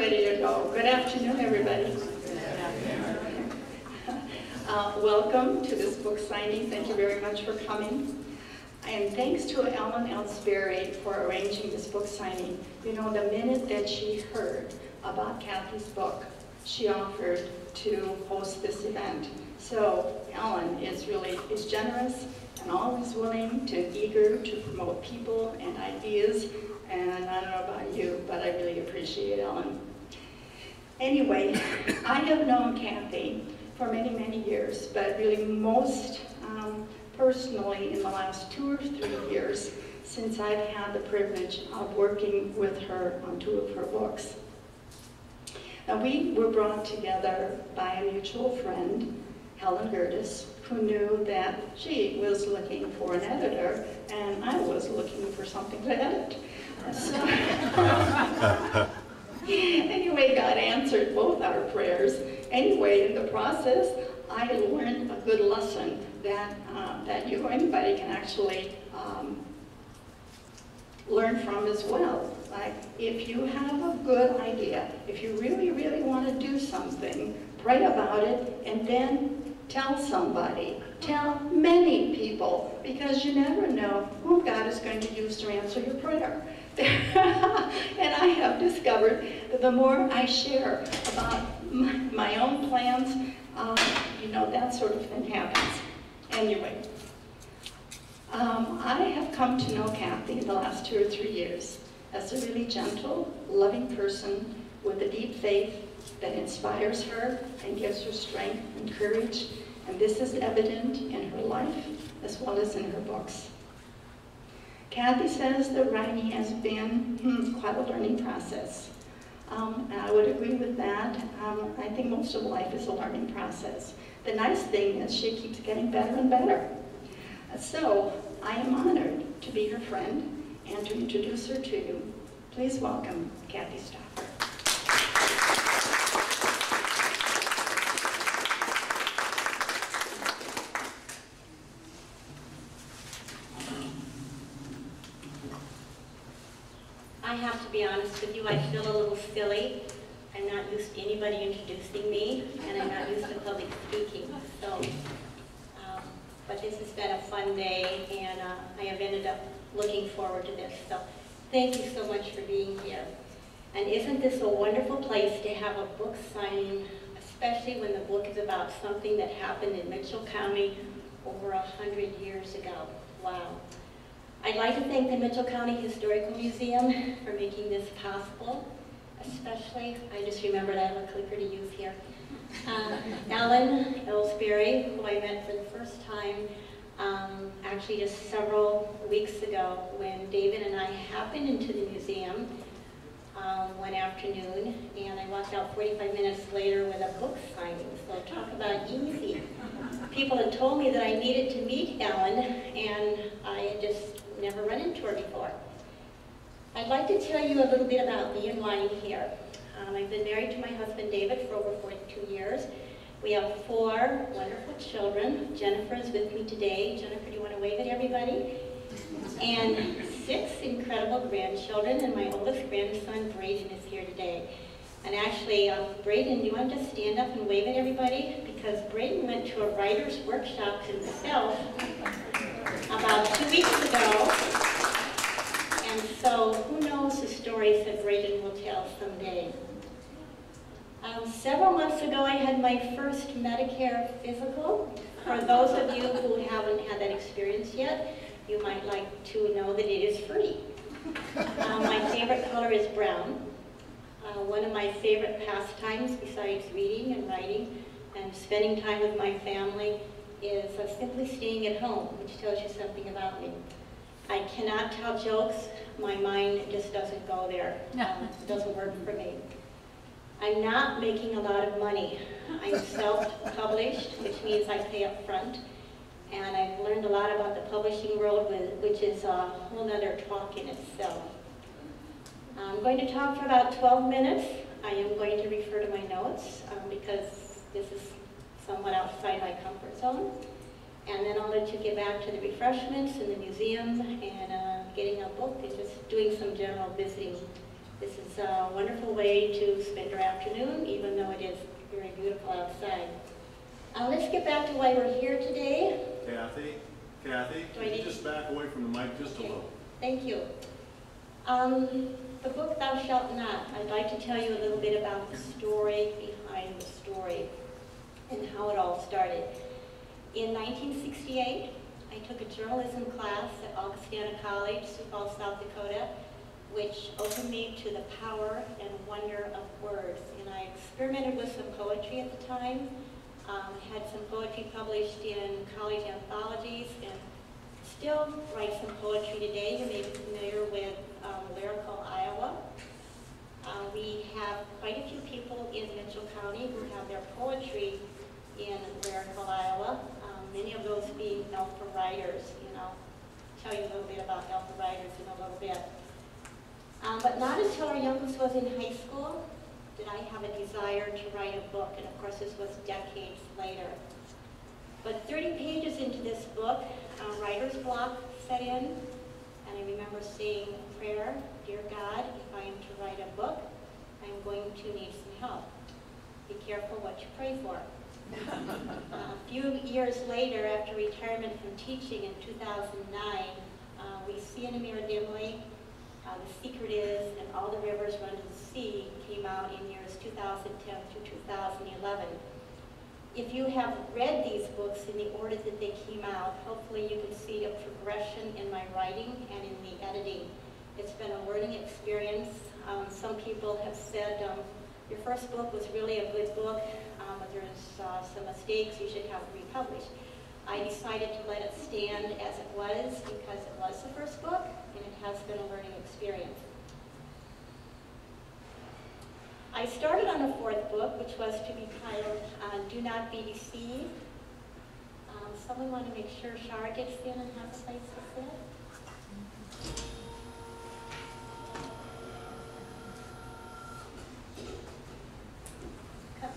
ready to go. Good afternoon, everybody. Welcome to this book signing. Thank you very much for coming. And thanks to Ellen Ellsbury for arranging this book signing. You know, the minute that she heard about Kathy's book, she offered to host this event. So Ellen is generous and always willing eager to promote people and ideas. And I don't know about you, but I really appreciate Ellen. Anyway, I have known Kathy for many, many years, but really most personally in the last 2 or 3 years since I've had the privilege of working with her on 2 of her books. Now, we were brought together by a mutual friend, Helen Gerdes, who knew that she was looking for an editor and I was looking for something to edit. So anyway, God answered both our prayers. Anyway, in the process, I learned a good lesson that you or anybody can actually learn from as well. Like, if you have a good idea, if you really, really want to do something, pray about it and then tell somebody. Tell many people, because you never know who God is going to use to answer your prayer. And I have discovered that the more I share about my own plans, you know, that sort of thing happens. Anyway, I have come to know Kathy in the last 2 or 3 years as a really gentle, loving person with a deep faith that inspires her and gives her strength and courage. And this is evident in her life as well as in her books. Kathy says that writing has been quite a learning process. And I would agree with that. I think most of life is a learning process. The nice thing is she keeps getting better and better. So I am honored to be her friend and to introduce her to you. Please welcome Kathy Stauffer. I have to be honest with you, I feel a little silly. I'm not used to anybody introducing me, and I'm not used to public speaking. So, but this has been a fun day, and I have ended up looking forward to this. So thank you so much for being here. And isn't this a wonderful place to have a book signing, especially when the book is about something that happened in Mitchell County over 100 years ago. Wow. I'd like to thank the Mitchell County Historical Museum for making this possible. Especially, I just remembered I have a clicker to use here. Ellen Ellsbury, who I met for the first time, actually just several weeks ago when David and I happened into the museum one afternoon, and I walked out 45 minutes later with a book signing. So talk about easy. People had told me that I needed to meet Ellen, and I had just never run into her before. I'd like to tell you a little bit about me and why I'm here. I've been married to my husband David for over 42 years. We have 4 wonderful children. Jennifer is with me today. Jennifer, do you want to wave at everybody? And 6 incredible grandchildren, and my oldest grandson, Braden, is here today. And actually, Braden, do you want to just stand up and wave at everybody? Because Braden went to a writer's workshop himself about 2 weeks ago. And so, who knows the stories that Braden will tell someday. Several months ago, I had my first Medicare physical. For those of you who haven't had that experience yet, you might like to know that it is free. My favorite color is brown. One of my favorite pastimes, besides reading and writing and spending time with my family, is simply staying at home, which tells you something about me. I cannot tell jokes. My mind just doesn't go there. It doesn't work for me. I'm not making a lot of money. I'm self-published, which means I pay up front. And I've learned a lot about the publishing world, which is a whole other talk in itself. I'm going to talk for about 12 minutes. I am going to refer to my notes because this is somewhat outside my comfort zone. And then I'll let you get back to the refreshments in the museum and getting a book and just doing some general visiting This is a wonderful way to spend your afternoon, even though it is very beautiful outside. Let's get back to why we're here today. Kathy, can you just back away from the mic just a little? Thank you. The book Thou Shalt Not. I'd like to tell you a little bit about the story behind the story and how it all started. In 1968, I took a journalism class at Augustana College, Sioux Falls, South Dakota, which opened me to the power and wonder of words. And I experimented with some poetry at the time, had some poetry published in college anthologies, and still write some poetry today. You may be familiar with Lyrical Iowa. We have quite a few people in Mitchell County who have their poetry in Lyrical Iowa, many of those being Alpha writers. And I'll tell you a little bit about Alpha writers in a little bit. But not until our youngest was in high school did I have a desire to write a book, and of course this was decades later. But 30 pages into this book, writer's block set in, and I remember saying a prayer, "Dear God, if I am to write a book, I'm going to need some help. Be careful what you pray for." A few years later, after retirement from teaching in 2009, we see in a mirror dimly, The Secret Is, and All the Rivers Run to the Sea came out in years 2010 through 2011. If you have read these books in the order that they came out, hopefully you can see a progression in my writing and in the editing. It's been a learning experience. Some people have said, your first book was really a good book, but there's some mistakes, you should have it republished. I decided to let it stand as it was because it was the first book, and it has been a learning experience. I started on a fourth book, which was to be titled Do Not Be Deceived. Someone want to make sure Shara gets in and has a place to sit?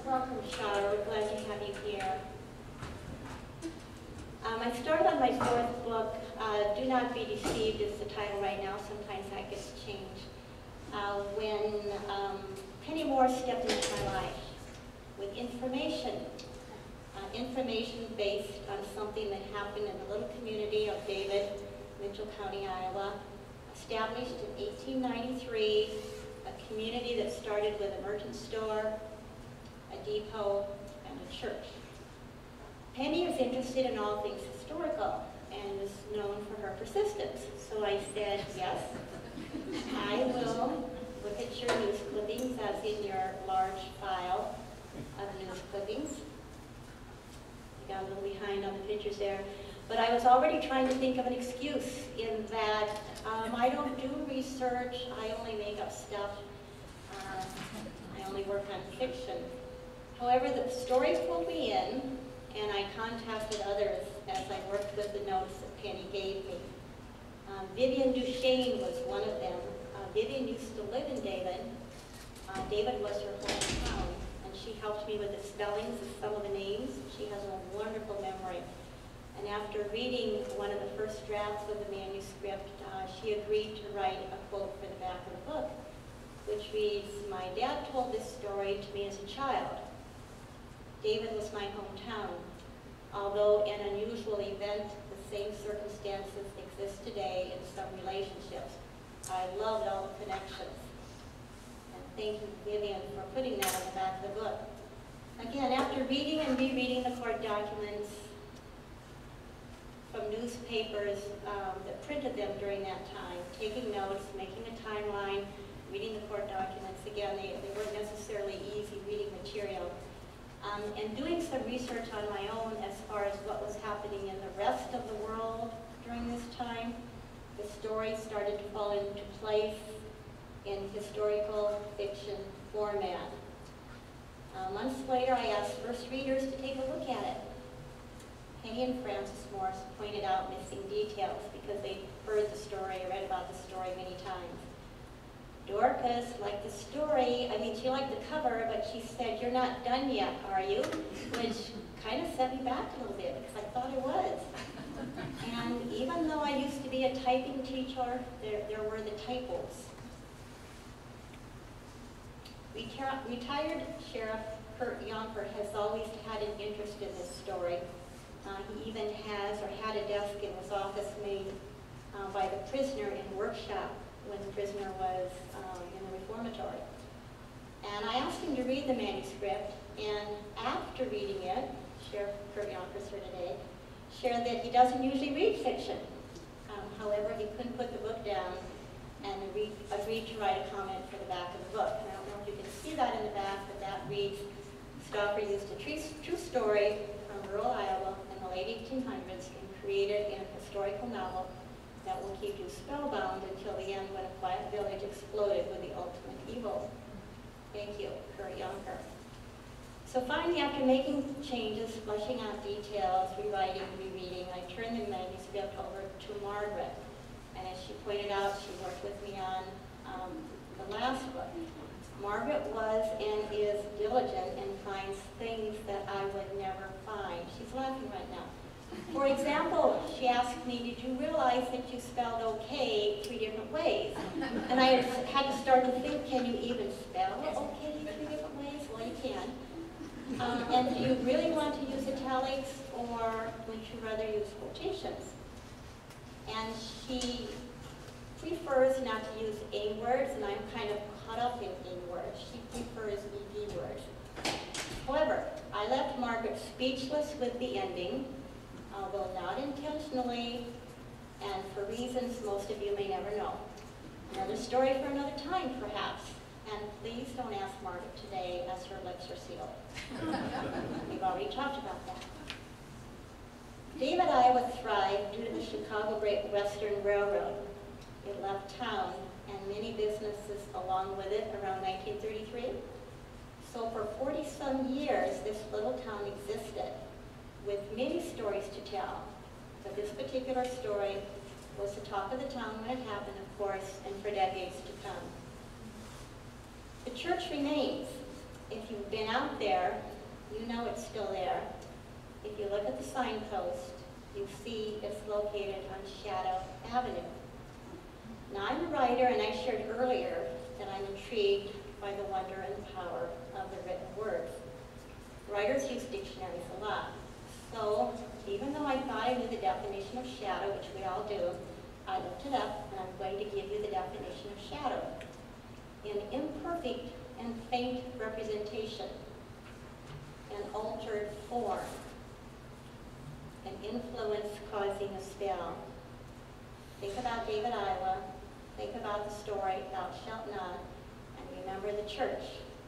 Welcome, Shara. We're glad to have you here. I started on my fourth book. Do Not Be Deceived is the title right now. Sometimes that gets changed. When Penny Moore stepped into my life with information based on something that happened in the little community of David, Mitchell County, Iowa, established in 1893, a community that started with a merchant store, a depot, and a church. Penny is interested in all things historical and is known for her persistence. So I said, yes, I will look at your news clippings as in your large file of news clippings. I got a little behind on the pictures there. But I was already trying to think of an excuse in that I don't do research, I only make up stuff, I only work on fiction. However, the story pulled me in, and I contacted others as I worked with the notes that Penny gave me. Vivian Duchesne was one of them. Vivian used to live in David. David was her hometown, and she helped me with the spellings of some of the names. She has a wonderful memory. And after reading one of the first drafts of the manuscript, she agreed to write a quote for the back of the book, which reads, "My dad told this story to me as a child. David was my hometown. Although an unusual event, the same circumstances exist today in some relationships. I loved all the connections." And thank you, Vivian, for putting that on the back of the book. Again, after reading and rereading the court documents from newspapers that printed them during that time, taking notes, making a timeline, reading the court documents, again, they weren't necessarily easy reading material. And doing some research on my own as far as what was happening in the rest of the world during this time, the story started to fall into place in historical fiction format. Months later, I asked first readers to take a look at it. Penny and Francis Morse pointed out missing details because they'd heard the story, read about the story many times. Dorcas liked the story. I mean, she liked the cover, but she said, "You're not done yet, are you?" Which kind of set me back a little bit because I thought I was. And even though I used to be a typing teacher, there were the typos. Retired Sheriff Kurt Yonker has always had an interest in this story. He even has or had a desk in his office made by the prisoner in a workshop when the prisoner was in the reformatory. And I asked him to read the manuscript, and after reading it, Sheriff Kurt Yonker's here today, shared that he doesn't usually read fiction. However, he couldn't put the book down and agreed to write a comment for the back of the book. And I don't know if you can see that in the back, but that reads, Stauffer used a true story from rural Iowa in the late 1800s and created an historical novel that will keep you spellbound until the end when a quiet village exploded with the ultimate evil. Thank you, Kurt Yonker. So finally, after making changes, fleshing out details, rewriting, rereading, I turned the manuscript over to Margaret. And as she pointed out, she worked with me on the last book. Margaret was and is diligent and finds things that I would never find. She's laughing right now. For example, she asked me, did you realize that you spelled okay 3 different ways? And I had to start to think, can you even spell okay 3 different ways? Well, you can. And do you really want to use italics, or would you rather use quotations? And she prefers not to use A words, and I'm kind of caught up in A words. She prefers ED words. However, I left Margaret speechless with the ending, although not intentionally, and for reasons most of you may never know. Another story for another time, perhaps. And please don't ask Margaret today, as her lips are sealed. We've already talked about that. David, Iowa thrived due to the Chicago Great Western Railroad. It left town and many businesses along with it around 1933. So for 40-some years, this little town existed with many stories to tell. But this particular story was the talk of the town when it happened, of course, and for decades to come. The church remains. If you've been out there, you know it's still there. If you look at the signpost, you see it's located on Shadow Avenue. Now, I'm a writer, and I shared earlier that I'm intrigued by the wonder and power of the written word. Writers use dictionaries a lot. So, even though I thought I knew the definition of shadow, which we all do, I looked it up, and I'm going to give you the definition of shadow. An imperfect and faint representation, an altered form, an influence causing a spell. Think about David, Iowa. Think about the story, Thou Shalt Not, and remember the church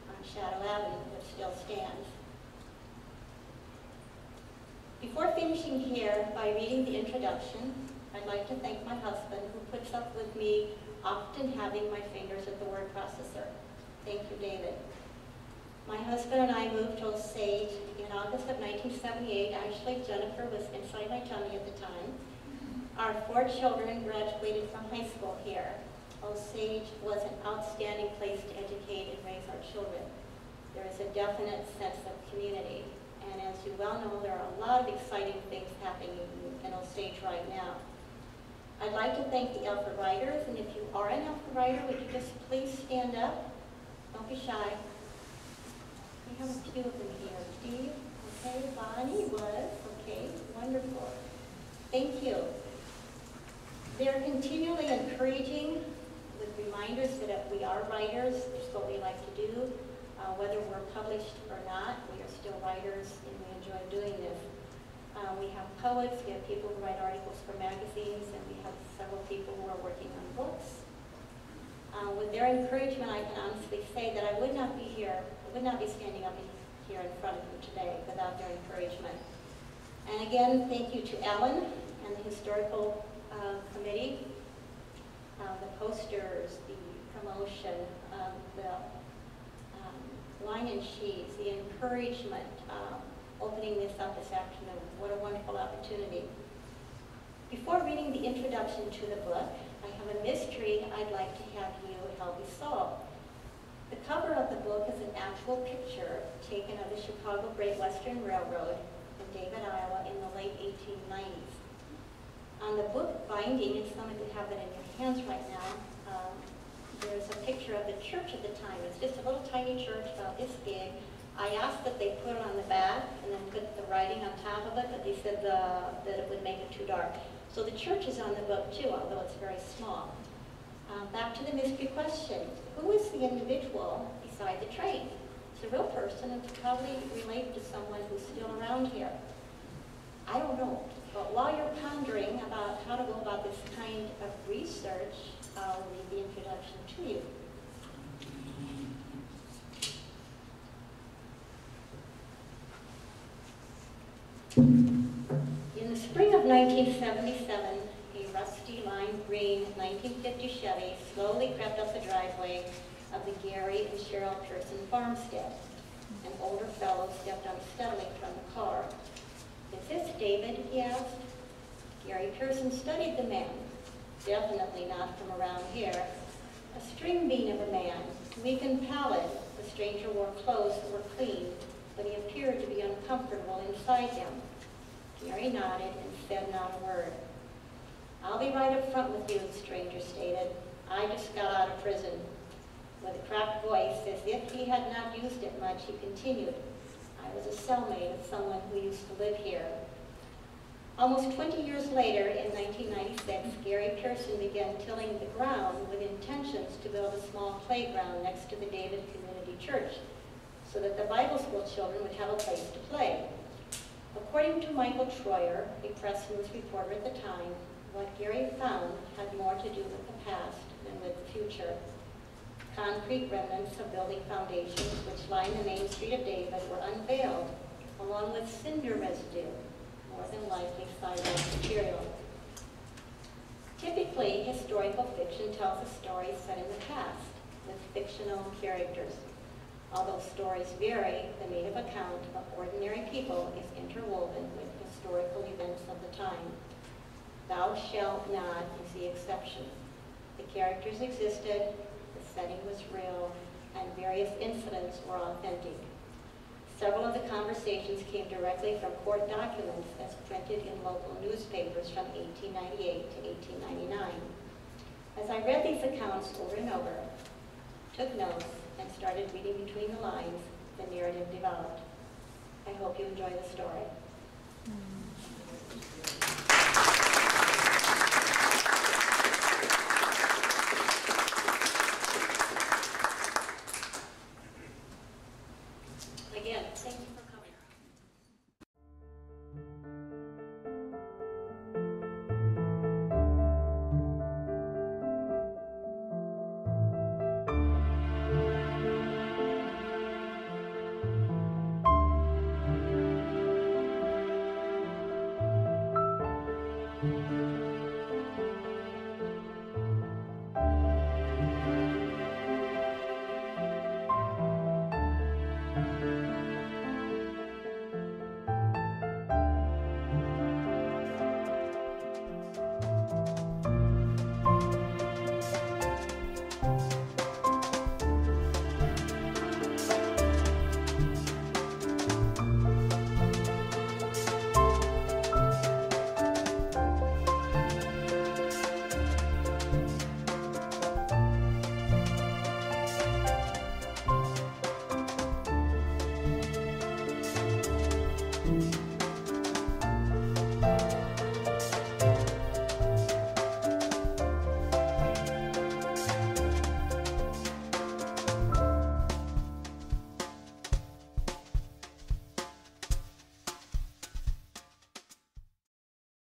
on Shadow Avenue that still stands. Before finishing here by reading the introduction, I'd like to thank my husband who puts up with me often having my fingers at the word processor. Thank you, David. My husband and I moved to Osage in August of 1978. Actually, Jennifer was inside my tummy at the time. Our 4 children graduated from high school here. Osage was an outstanding place to educate and raise our children. There is a definite sense of community. And as you well know, there are a lot of exciting things happening in Osage right now. I'd like to thank the Alpha Writers, and if you are an Alpha Writer, would you just please stand up? Don't be shy. We have a few of them here. Steve, okay, Bonnie was, okay, wonderful. Thank you. They're continually encouraging with reminders that we are writers. It's what we like to do. Whether we're published or not, we are still writers, and we enjoy doing this. We have poets, we have people who write articles for magazines, and we have several people who are working on books. With their encouragement, I can honestly say that I would not be here, I would not be standing up here in front of you today without their encouragement. And again, thank you to Ellen and the Historical Committee, the posters, the promotion, the line and sheets, the encouragement, opening this up this afternoon. What a wonderful opportunity. Before reading the introduction to the book, I have a mystery I'd like to have you help me solve. The cover of the book is an actual picture taken of the Chicago Great Western Railroad in David, Iowa in the late 1890s. On the book binding, and some of you have it in your hands right now, there's a picture of the church at the time. It's just a little tiny church about this big. I asked that they put it on the back and then put the writing on top of it, but they said that it would make it too dark. So the church is on the book too, although it's very small. Back to the mystery question. Who is the individual beside the train? It's a real person and it's probably related to someone who's still around here. I don't know. But while you're pondering about how to go about this kind of research, I'll read the introduction to you. In the spring of 1977, a rusty lime green 1950 Chevy slowly crept up the driveway of the Gary and Cheryl Pearson farmstead. An older fellow stepped unsteadily from the car. "Is this David?" he asked. Gary Pearson studied the man. Definitely not from around here. A string bean of a man, weak and pallid, the stranger wore clothes that were clean, but he appeared to be uncomfortable inside him. Gary nodded and said not a word. "I'll be right up front with you," the stranger stated. "I just got out of prison." With a cracked voice, as if he had not used it much, he continued, "I was a cellmate of someone who used to live here." Almost 20 years later, in 1996, Gary Pearson began tilling the ground with intentions to build a small playground next to the David Community Church so that the Bible school children would have a place to play. According to Michael Troyer, a press news reporter at the time, what Gary found had more to do with the past than with the future. Concrete remnants of building foundations which line the main street of David were unveiled, along with cinder residue, more than likely sidewalk material. Typically, historical fiction tells a story set in the past, with fictional characters. Although stories vary, the native account of ordinary people is interwoven with historical events of the time. Thou shalt not is the exception. The characters existed, the setting was real, and various incidents were authentic. Several of the conversations came directly from court documents as printed in local newspapers from 1898 to 1899. As I read these accounts over and over, took notes, and started reading between the lines, the narrative developed. I hope you enjoy the story.